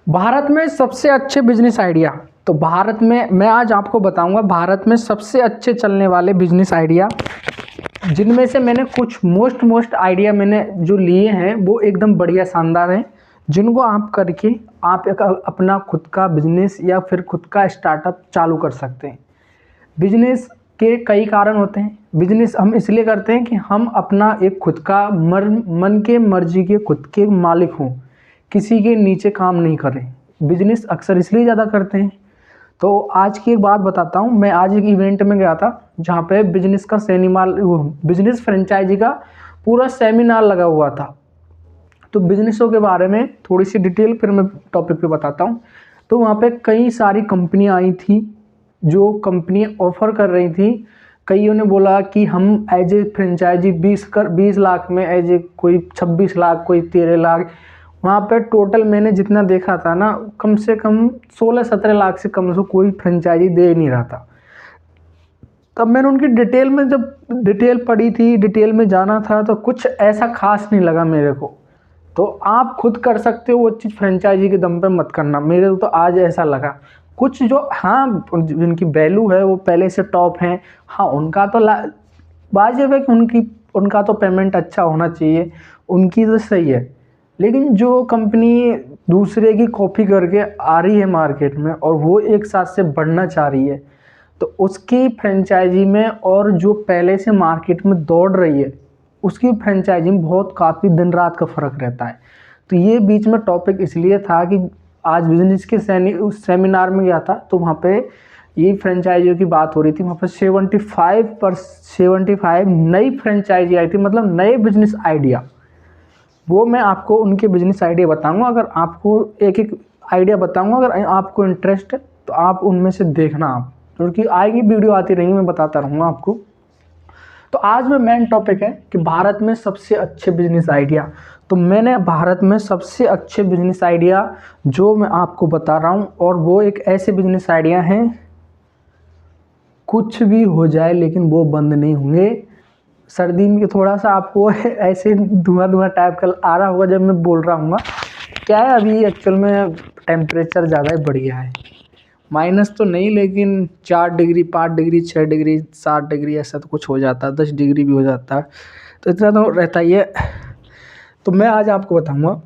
भारत में सबसे अच्छे बिजनेस आइडिया। तो भारत में मैं आज आपको बताऊंगा भारत में सबसे अच्छे चलने वाले बिजनेस आइडिया, जिनमें से मैंने कुछ मोस्ट आइडिया मैंने जो लिए हैं वो एकदम बढ़िया शानदार हैं, जिनको आप करके आप एक अपना खुद का बिजनेस या फिर खुद का स्टार्टअप चालू कर सकते हैं। बिजनेस के कई कारण होते हैं। बिजनेस हम इसलिए करते हैं कि हम अपना एक खुद का मन के मर्जी के खुद के मालिक हों, किसी के नीचे काम नहीं करें। बिजनेस अक्सर इसलिए ज़्यादा करते हैं। तो आज की एक बात बताता हूँ। मैं आज एक इवेंट में गया था जहाँ पे बिजनेस का बिजनेस फ्रेंचाइजी का पूरा सेमिनार लगा हुआ था। तो बिजनेसों के बारे में थोड़ी सी डिटेल फिर मैं टॉपिक पे बताता हूँ। तो वहाँ पे कई सारी कंपनियाँ आई थी, जो कंपनी ऑफ़र कर रही थी। कईयों ने बोला कि हम एज ए फ्रेंचाइजी 20 लाख में, एज ए कोई 26 लाख, कोई 13 लाख। वहाँ पे टोटल मैंने जितना देखा था ना, कम से कम 16-17 लाख से कम से कोई फ्रेंचाइजी दे नहीं रहा था। तब मैंने उनकी डिटेल में जब डिटेल पढ़ी थी, डिटेल में जाना था, तो कुछ ऐसा खास नहीं लगा मेरे को। तो आप खुद कर सकते हो वो चीज़, फ्रेंचाइजी के दम पे मत करना। मेरे को तो आज ऐसा लगा। कुछ जो हाँ जिनकी वैल्यू है वो पहले से टॉप हैं, हाँ उनका तो वाजिब है कि उनका तो पेमेंट अच्छा होना चाहिए, उनकी तो सही है। लेकिन जो कंपनी दूसरे की कॉपी करके आ रही है मार्केट में और वो एक साथ से बढ़ना चाह रही है, तो उसकी फ्रेंचाइजी में और जो पहले से मार्केट में दौड़ रही है उसकी फ्रेंचाइजी में बहुत काफ़ी दिन रात का फ़र्क रहता है। तो ये बीच में टॉपिक इसलिए था कि आज बिजनेस के उस सेमिनार में गया था, तो वहाँ पे ये फ्रेंचाइजियों की बात हो रही थी। वहाँ पर 75 नई फ्रेंचाइजी आई थी, मतलब नए बिजनेस आइडिया। वो मैं आपको उनके बिजनेस आइडिया बताऊंगा। अगर आपको एक एक आइडिया बताऊंगा, अगर आपको इंटरेस्ट है तो आप उनमें से देखना आप, क्योंकि आएगी वीडियो आती रहेंगी, मैं बताता रहूँगा आपको। तो आज में मेन टॉपिक है कि भारत में सबसे अच्छे बिजनेस आइडिया। तो मैंने भारत में सबसे अच्छे बिजनेस आइडिया जो मैं आपको बता रहा हूँ, और वो एक ऐसे बिजनेस आइडिया हैं, कुछ भी हो जाए लेकिन वो बंद नहीं होंगे। सर्दी में थोड़ा सा आपको ऐसे धुआं टाइप का आ रहा होगा जब मैं बोल रहा हूँ। क्या है, अभी एक्चुअल में टेम्परेचर ज़्यादा ही बढ़ गया है। माइनस तो नहीं, लेकिन 4 डिग्री 5 डिग्री 6 डिग्री 7 डिग्री ऐसा तो कुछ हो जाता है, 10 डिग्री भी हो जाता है, तो इतना तो रहता ही है। तो मैं आज आपको बताऊंगा,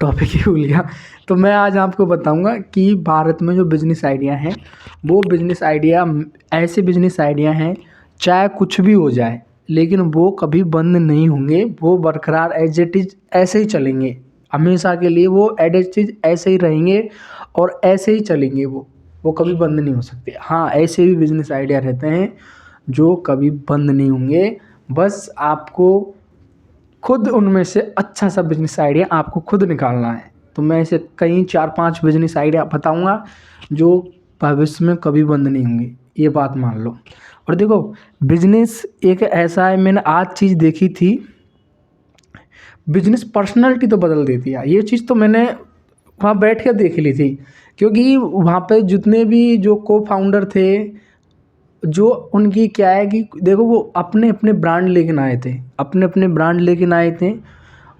टॉपिक ही भूल गया। तो मैं आज आपको बताऊंगा कि भारत में जो बिजनेस आइडिया हैं, वो बिजनेस आइडिया ऐसे बिजनेस आइडिया हैं, चाहे कुछ भी हो जाए लेकिन वो कभी बंद नहीं होंगे। वो बरकरार एज इट इज़ ऐसे ही चलेंगे, हमेशा के लिए वो एज इट इज़ ऐसे ही रहेंगे और ऐसे ही चलेंगे। वो कभी बंद नहीं हो सकते। हाँ, ऐसे भी बिजनेस आइडिया रहते हैं जो कभी बंद नहीं होंगे। बस आपको खुद उनमें से अच्छा सा बिजनेस आइडिया आपको खुद निकालना है। तो मैं ऐसे कई 4-5 बिजनेस आइडिया बताऊंगा जो भविष्य में कभी बंद नहीं होंगे, ये बात मान लो। और देखो, बिजनेस एक ऐसा है, मैंने आज चीज़ देखी थी, बिजनेस पर्सनैलिटी तो बदल देती है। ये चीज़ तो मैंने वहाँ बैठ कर देख ली थी, क्योंकि वहाँ पे जितने भी जो को फाउंडर थे, जो उनकी क्या है कि देखो, वो अपने अपने ब्रांड लेकिन आए थे, अपने अपने ब्रांड लेकिन आए थे।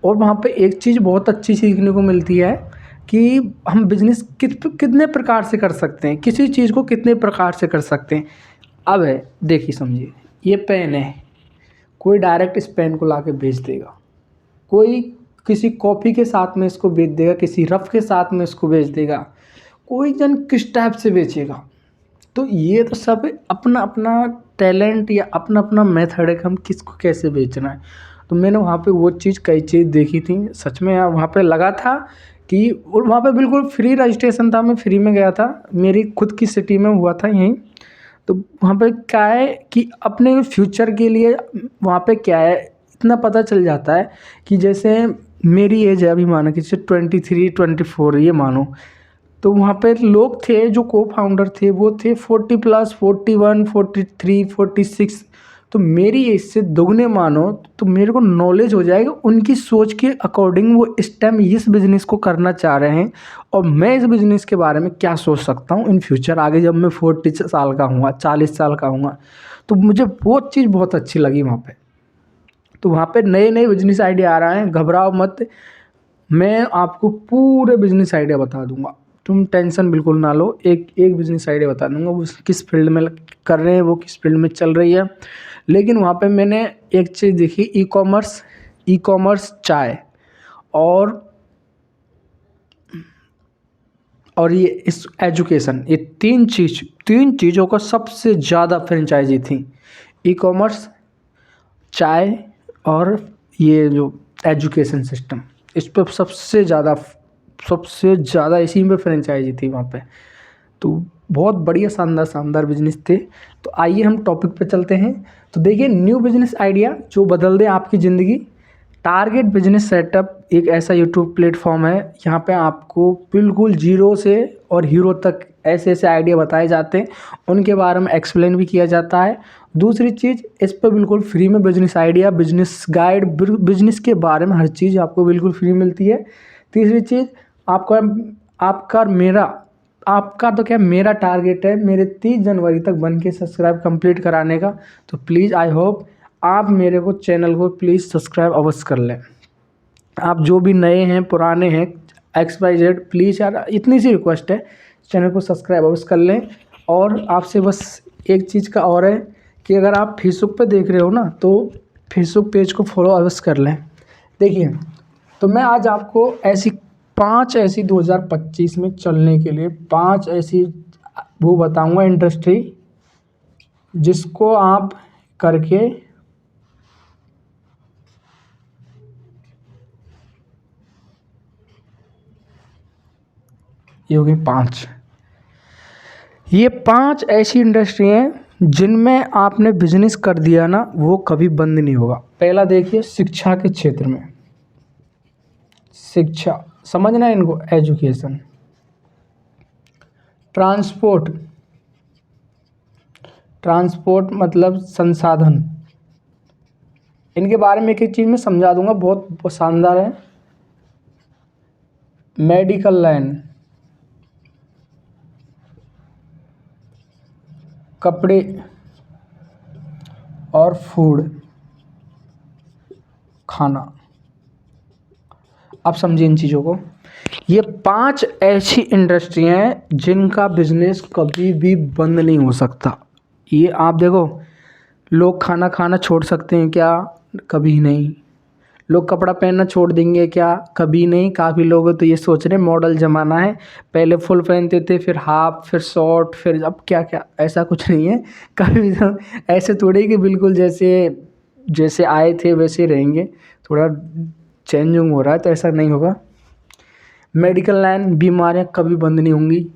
और वहाँ पे एक चीज़ बहुत अच्छी सीखने को मिलती है कि हम बिजनेस कितने प्रकार से कर सकते हैं, किसी चीज़ को कितने प्रकार से कर सकते हैं। अब है, देखिए समझिए, ये पेन है, कोई डायरेक्ट इस पेन को ला के बेच देगा, कोई किसी कॉपी के साथ में इसको बेच देगा, किसी रफ के साथ में इसको बेच देगा, कोई जन किस टाइप से बेचेगा। तो ये तो सब अपना अपना टैलेंट या अपना अपना मेथड है कि हम किसको कैसे बेचना है। तो मैंने वहाँ पे वो चीज़ कई चीज़ देखी थी, सच में यार वहाँ पे लगा था कि, और वहाँ पे बिल्कुल फ्री रजिस्ट्रेशन था, मैं फ्री में गया था, मेरी खुद की सिटी में हुआ था यहीं। तो वहाँ पे क्या है कि अपने फ्यूचर के लिए वहाँ पे क्या है, इतना पता चल जाता है कि जैसे मेरी एज है अभी, मानो कि जैसे 23-24 ये मानो, तो वहाँ पे लोग थे जो को फाउंडर थे, वो थे 40+, 41, 43, 46। तो मेरी एज से दोगुने मानो, तो मेरे को नॉलेज हो जाएगा उनकी सोच के अकॉर्डिंग वो इस टाइम इस बिज़नेस को करना चाह रहे हैं, और मैं इस बिज़नेस के बारे में क्या सोच सकता हूँ इन फ्यूचर, आगे जब मैं 40 साल का हूँगा, 40 साल का हूँगा। तो मुझे वो चीज़ बहुत अच्छी लगी वहाँ पे। तो वहाँ पे नए नए बिजनेस आइडिया आ रहे हैं, घबराओ मत। मैं आपको पूरे बिजनेस आइडिया बता दूंगा, तुम टेंशन बिल्कुल ना लो। एक एक बिजनेस आइडिया बता दूंगा, वो किस फील्ड में कर रहे हैं, वो किस फील्ड में चल रही है। लेकिन वहाँ पे मैंने एक चीज़ देखी, ई कॉमर्स, चाय और ये इस एजुकेशन, ये तीन चीज़ों का सबसे ज़्यादा फ्रेंचाइजी थी। ई कॉमर्स, चाय और ये जो एजुकेशन सिस्टम, इस पर सबसे ज़्यादा इसी में फ्रेंचाइजी थी वहाँ पे। तो बहुत बढ़िया शानदार शानदार बिजनेस थे। तो आइए हम टॉपिक पे चलते हैं। तो देखिए, न्यू बिजनेस आइडिया जो बदल दे आपकी ज़िंदगी। टारगेट बिजनेस सेटअप एक ऐसा यूट्यूब प्लेटफॉर्म है, यहाँ पे आपको बिल्कुल जीरो से और हीरो तक ऐसे ऐसे आइडिया बताए जाते हैं, उनके बारे में एक्सप्लेन भी किया जाता है। दूसरी चीज़, इस पर बिल्कुल फ्री में business idea, business guide, business के बारे में हर चीज़ आपको बिल्कुल फ्री मिलती है। तीसरी चीज़, आपका आपका और मेरा आपका तो क्या, मेरा टारगेट है मेरे 30 जनवरी तक बन के सब्सक्राइब कंप्लीट कराने का। तो प्लीज़ आई होप आप मेरे को चैनल को प्लीज़ सब्सक्राइब अवश्य कर लें। आप जो भी नए हैं, पुराने हैं, XYZ, प्लीज़ यार इतनी सी रिक्वेस्ट है, चैनल को सब्सक्राइब अवश्य कर लें। और आपसे बस एक चीज़ का और है कि अगर आप फेसबुक पे देख रहे हो ना, तो फेसबुक पेज को फॉलो अवश्य कर लें। देखिए, तो मैं आज आपको ऐसी 5 ऐसी 2025 में चलने के लिए 5 ऐसी वो बताऊंगा इंडस्ट्री, जिसको आप करके ये हो गई 5। ये 5 ऐसी इंडस्ट्री हैं जिनमें आपने बिजनेस कर दिया ना, वो कभी बंद नहीं होगा। पहला देखिए, शिक्षा के क्षेत्र में, शिक्षा समझना इनको, एजुकेशन। ट्रांसपोर्ट, ट्रांसपोर्ट मतलब संसाधन, इनके बारे में एक एक चीज़ मैं समझा दूंगा, बहुत शानदार है। मेडिकल लाइन, कपड़े और फूड, खाना। आप समझिए इन चीज़ों को। ये 5 ऐसी इंडस्ट्री हैं जिनका बिजनेस कभी भी बंद नहीं हो सकता। ये आप देखो, लोग खाना खाना छोड़ सकते हैं क्या? कभी नहीं। लोग कपड़ा पहनना छोड़ देंगे क्या? कभी नहीं। काफ़ी लोग तो ये सोच रहे हैं मॉडल ज़माना है, पहले फुल पहनते थे, फिर हाफ, फिर शॉर्ट, फिर अब क्या क्या। ऐसा कुछ नहीं है कभी तो। ऐसे थोड़े कि बिल्कुल जैसे जैसे आए थे वैसे रहेंगे, थोड़ा चेंजिंग हो रहा है, तो ऐसा नहीं होगा। मेडिकल लाइन, बीमारियां कभी बंद नहीं होंगी।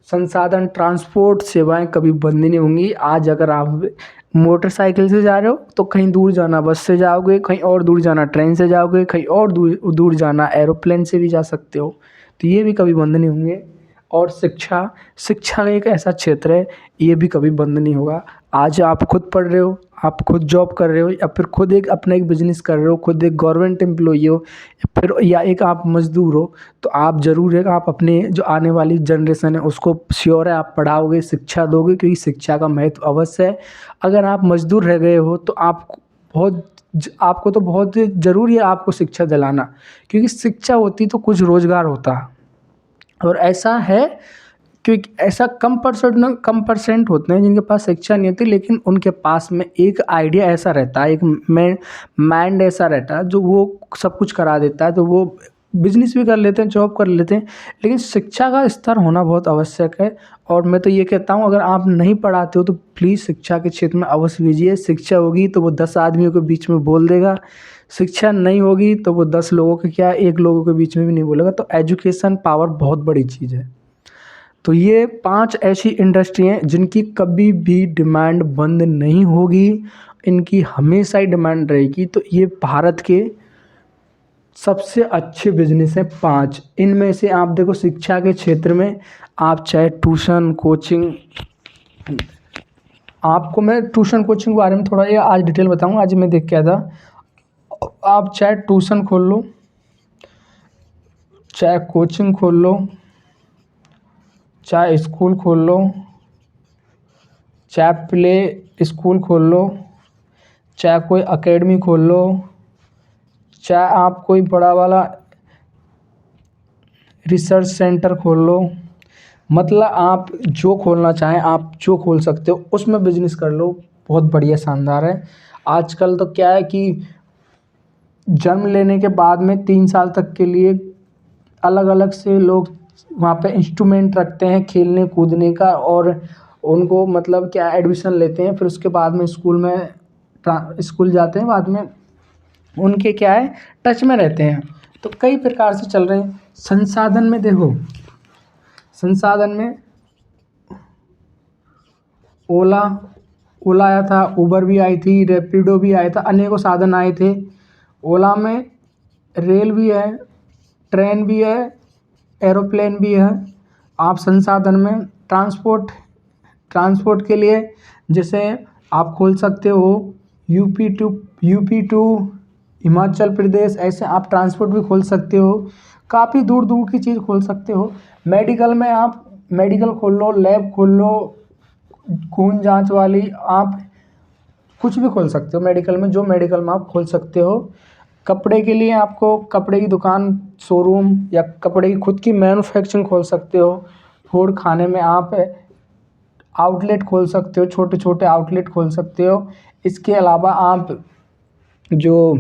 संसाधन, ट्रांसपोर्ट सेवाएं कभी बंद नहीं होंगी। आज अगर आप मोटरसाइकिल से जा रहे हो तो कहीं दूर जाना बस से जाओगे, कहीं और दूर जाना ट्रेन से जाओगे, कहीं और दूर दूर जाना एरोप्लेन से भी जा सकते हो। तो ये भी कभी बंद नहीं होंगे। और शिक्षा, शिक्षा एक ऐसा क्षेत्र है, ये भी कभी बंद नहीं होगा। आज आप खुद पढ़ रहे हो, आप खुद जॉब कर रहे हो, या फिर खुद एक अपना एक बिजनेस कर रहे हो, खुद एक गवर्नमेंट एम्प्लॉई हो, या एक आप मजदूर हो, तो आप ज़रूर है कि आप अपने जो आने वाली जनरेशन है उसको श्योर है आप पढ़ाओगे, शिक्षा दोगे, क्योंकि शिक्षा का महत्व अवश्य है। अगर आप मजदूर रह गए हो तो आपको तो बहुत ज़रूरी है आपको शिक्षा दिलाना, क्योंकि शिक्षा होती तो कुछ रोज़गार होता। और ऐसा है, क्योंकि ऐसा कम परसेंट होते हैं जिनके पास शिक्षा नहीं होती, लेकिन उनके पास में एक आइडिया ऐसा रहता है, एक माइंड ऐसा रहता है जो वो सब कुछ करा देता है। तो वो बिजनेस भी कर लेते हैं, जॉब कर लेते हैं, लेकिन शिक्षा का स्तर होना बहुत आवश्यक है। और मैं तो ये कहता हूँ, अगर आप नहीं पढ़ाते हो तो प्लीज़ शिक्षा के क्षेत्र में अवश्य कीजिए। शिक्षा होगी तो वो 10 आदमियों के बीच में बोल देगा, शिक्षा नहीं होगी तो वो 10 लोगों के क्या, एक लोगों के बीच में भी नहीं बोलेगा। तो एजुकेशन पावर बहुत बड़ी चीज़ है। तो ये 5 ऐसी इंडस्ट्री हैं जिनकी कभी भी डिमांड बंद नहीं होगी, इनकी हमेशा ही डिमांड रहेगी। तो ये भारत के सबसे अच्छे बिजनेस हैं 5। इनमें से आप देखो, शिक्षा के क्षेत्र में आप चाहे ट्यूशन कोचिंग, आपको मैं ट्यूशन कोचिंग के बारे में थोड़ा ये आज डिटेल बताऊंगा। आज मैं देख के आया था, आप चाहे ट्यूशन खोल लो, चाहे कोचिंग खोल लो, चाहे स्कूल खोल लो, चाहे प्ले स्कूल खोल लो, चाहे कोई एकेडमी खोल लो, चाहे आप कोई बड़ा वाला रिसर्च सेंटर खोल लो। मतलब आप जो खोलना चाहें आप जो खोल सकते हो उसमें बिजनेस कर लो, बहुत बढ़िया शानदार है। आजकल तो क्या है कि जन्म लेने के बाद में 3 साल तक के लिए अलग अलग से लोग वहाँ पे इंस्ट्रूमेंट रखते हैं खेलने कूदने का, और उनको मतलब क्या एडमिशन लेते हैं, फिर उसके बाद में स्कूल में स्कूल जाते हैं, बाद में उनके क्या है टच में रहते हैं। तो कई प्रकार से चल रहे हैं। संसाधन में देखो, संसाधन में ओला ओला आया था, उबर भी आई थी, रैपिडो भी आया था, अनेकों साधन आए थे। ओला में रेल भी है, ट्रेन भी है, एरोप्लेन भी है। आप संसाधन में ट्रांसपोर्ट के लिए जैसे आप खोल सकते हो यूपी टू हिमाचल प्रदेश, ऐसे आप ट्रांसपोर्ट भी खोल सकते हो। काफ़ी दूर दूर की चीज़ खोल सकते हो। मेडिकल में आप मेडिकल खोल लो, लैब खोल लो, खून जांच वाली, आप कुछ भी खोल सकते हो मेडिकल में, जो मेडिकल में आप खोल सकते हो। कपड़े के लिए आपको कपड़े की दुकान, शोरूम या कपड़े की खुद की मैन्युफैक्चरिंग खोल सकते हो। फूड खाने में आप आउटलेट खोल सकते हो, छोटे छोटे आउटलेट खोल सकते हो। इसके अलावा आप जो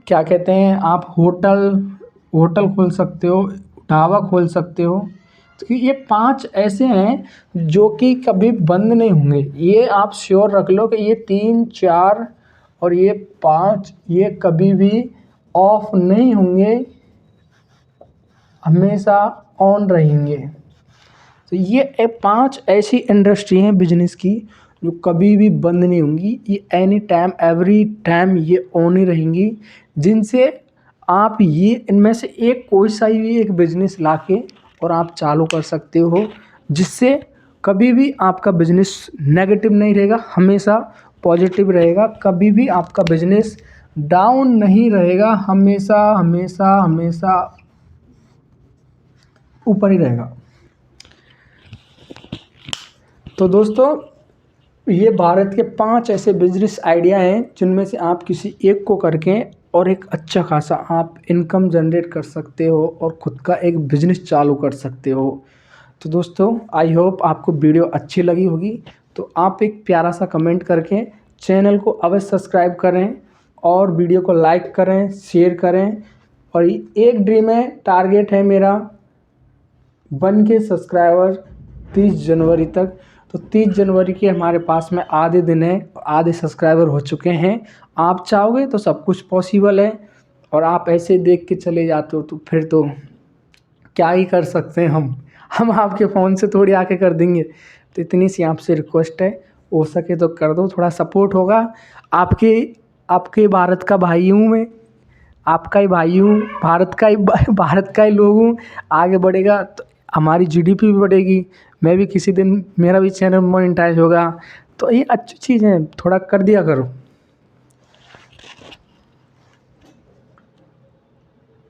क्या कहते हैं, आप होटल होटल खोल सकते हो, ढाबा खोल सकते हो। तो ये 5 ऐसे हैं जो कि कभी बंद नहीं होंगे। ये आप श्योर रख लो कि ये 3 4 और ये 5 ये कभी भी ऑफ नहीं होंगे, हमेशा ऑन रहेंगे। तो ये 5 ऐसी इंडस्ट्री हैं बिजनेस की जो कभी भी बंद नहीं होंगी। ये एनी टाइम एवरी टाइम ये ऑन ही रहेंगी, जिनसे आप ये इनमें से एक कोई सा भी एक बिजनेस लाके और आप चालू कर सकते हो, जिससे कभी भी आपका बिजनेस नेगेटिव नहीं रहेगा, हमेशा पॉजिटिव रहेगा। कभी भी आपका बिजनेस डाउन नहीं रहेगा, हमेशा हमेशा हमेशा ऊपर ही रहेगा। तो दोस्तों, ये भारत के 5 ऐसे बिजनेस आइडिया हैं जिनमें से आप किसी एक को करके और एक अच्छा खासा आप इनकम जनरेट कर सकते हो और ख़ुद का एक बिजनेस चालू कर सकते हो। तो दोस्तों, आई होप आपको वीडियो अच्छी लगी होगी। तो आप एक प्यारा सा कमेंट करके चैनल को अवश्य सब्सक्राइब करें और वीडियो को लाइक करें, शेयर करें। और एक ड्रीम है, टारगेट है मेरा 1 के सब्सक्राइबर 30 जनवरी तक। तो 30 जनवरी के हमारे पास में आधे दिन है, आधे सब्सक्राइबर हो चुके हैं। आप चाहोगे तो सब कुछ पॉसिबल है, और आप ऐसे देख के चले जाते हो तो फिर तो क्या ही कर सकते हैं हम आपके फ़ोन से थोड़ी आके कर देंगे। तो इतनी सी आपसे रिक्वेस्ट है, हो सके तो कर दो, थोड़ा सपोर्ट होगा। आपके भारत का भाई हूँ मैं, आपका ही भाई हूँ, भारत का ही लोग हूँ। आगे बढ़ेगा तो हमारी जीडीपी भी बढ़ेगी, मैं भी किसी दिन मेरा भी चैनल मोनेटाइज होगा। तो ये अच्छी चीज़ है, थोड़ा कर दिया करो।